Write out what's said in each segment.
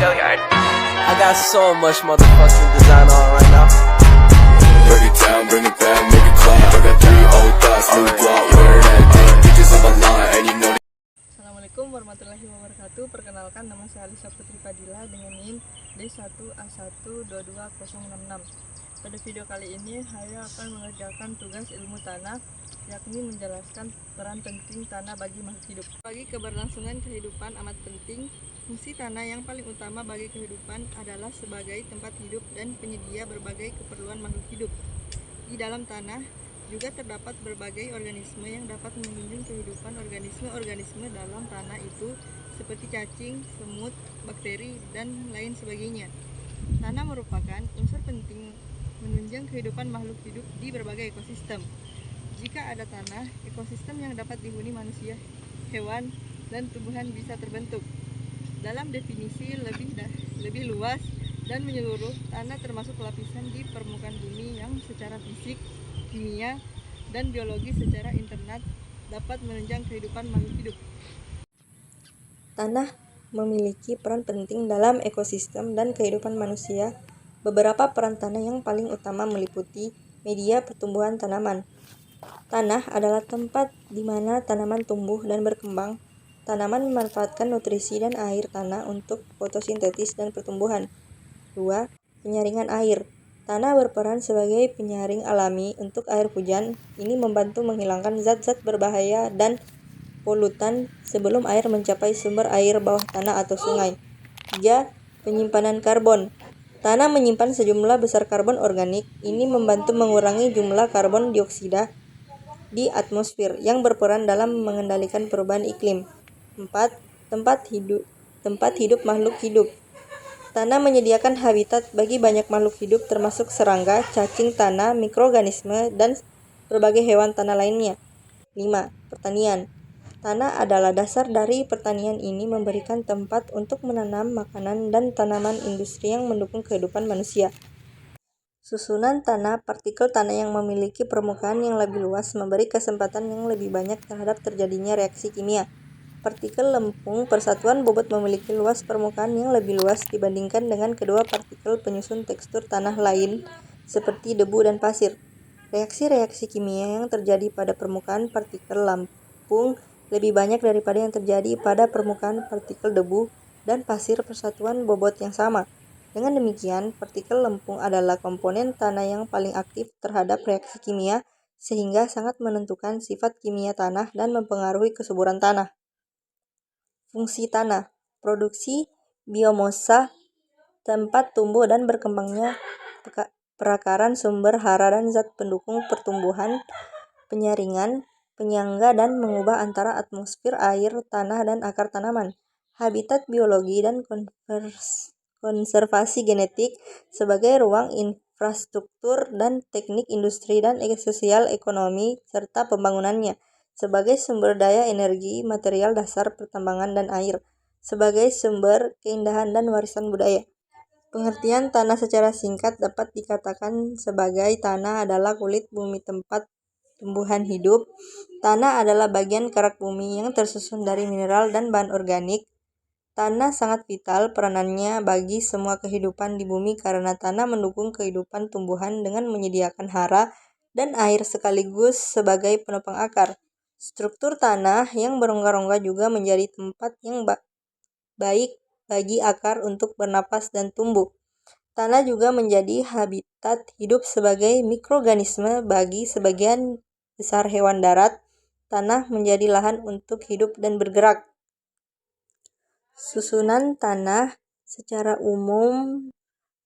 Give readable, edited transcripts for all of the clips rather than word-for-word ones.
I got so much motherfucking design on right now. Break it down, bring it back, make it clap. I got 3 old thoughts, new block, where that thing. Bitches on my line, and you know. Assalamualaikum warahmatullahi wabarakatuh. Perkenalkan, nama saya Alisa Putri Padilla dengan NIM D1A1220066. Pada video kali ini saya akan mengerjakan tugas ilmu tanah, yakni menjelaskan peran penting tanah bagi makhluk hidup. Bagi keberlangsungan kehidupan amat penting, fungsi tanah yang paling utama bagi kehidupan adalah sebagai tempat hidup dan penyedia berbagai keperluan makhluk hidup. Di dalam tanah juga terdapat berbagai organisme yang dapat menunjang kehidupan organisme-organisme dalam tanah itu seperti cacing, semut, bakteri, dan lain sebagainya. Tanah merupakan unsur penting menunjang kehidupan makhluk hidup di berbagai ekosistem. Jika ada tanah, ekosistem yang dapat dihuni manusia, hewan, dan tumbuhan bisa terbentuk. Dalam definisi lebih luas dan menyeluruh, tanah termasuk lapisan di permukaan bumi yang secara fisik, kimia, dan biologi secara internal dapat menunjang kehidupan makhluk hidup. Tanah memiliki peran penting dalam ekosistem dan kehidupan manusia. Beberapa peran tanah yang paling utama meliputi media pertumbuhan tanaman. Tanah adalah tempat di mana tanaman tumbuh dan berkembang. Tanaman memanfaatkan nutrisi dan air tanah untuk fotosintesis dan pertumbuhan. 2. Penyaringan air. Tanah berperan sebagai penyaring alami untuk air hujan. Ini membantu menghilangkan zat-zat berbahaya dan polutan sebelum air mencapai sumber air bawah tanah atau sungai. 3. Penyimpanan karbon. Tanah menyimpan sejumlah besar karbon organik. Ini membantu mengurangi jumlah karbon dioksida di atmosfer yang berperan dalam mengendalikan perubahan iklim. 4. Tempat hidup makhluk hidup. Tanah menyediakan habitat bagi banyak makhluk hidup termasuk serangga, cacing tanah, mikroorganisme, dan berbagai hewan tanah lainnya. 5. Pertanian. Tanah adalah dasar dari pertanian. Ini memberikan tempat untuk menanam makanan dan tanaman industri yang mendukung kehidupan manusia. Susunan tanah. Partikel tanah yang memiliki permukaan yang lebih luas memberi kesempatan yang lebih banyak terhadap terjadinya reaksi kimia. Partikel lempung persatuan bobot memiliki luas permukaan yang lebih luas dibandingkan dengan kedua partikel penyusun tekstur tanah lain seperti debu dan pasir. Reaksi-reaksi kimia yang terjadi pada permukaan partikel lempung lebih banyak daripada yang terjadi pada permukaan partikel debu dan pasir persatuan bobot yang sama. Dengan demikian, partikel lempung adalah komponen tanah yang paling aktif terhadap reaksi kimia sehingga sangat menentukan sifat kimia tanah dan mempengaruhi kesuburan tanah. Fungsi tanah. Produksi biomasa, tempat tumbuh dan berkembangnya perakaran sumber hara dan zat pendukung pertumbuhan, penyaringan, penyangga dan mengubah antara atmosfer, air, tanah, dan akar tanaman. Habitat biologi dan konservasi genetik sebagai ruang infrastruktur dan teknik industri dan sosial ekonomi serta pembangunannya. Sebagai sumber daya energi, material dasar pertambangan dan air. Sebagai sumber keindahan dan warisan budaya. Pengertian tanah secara singkat dapat dikatakan sebagai tanah adalah kulit bumi tempat tumbuhan hidup. Tanah adalah bagian kerak bumi yang tersusun dari mineral dan bahan organik. Tanah sangat vital peranannya bagi semua kehidupan di bumi karena tanah mendukung kehidupan tumbuhan dengan menyediakan hara dan air sekaligus sebagai penopang akar. Struktur tanah yang berongga-rongga juga menjadi tempat yang baik bagi akar untuk bernapas dan tumbuh. Tanah juga menjadi habitat hidup sebagai mikroorganisme bagi sebagian besar hewan darat. Tanah menjadi lahan untuk hidup dan bergerak. Susunan tanah secara umum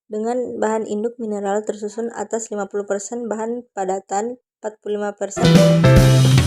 dengan bahan induk mineral tersusun atas 50% bahan padatan, 45%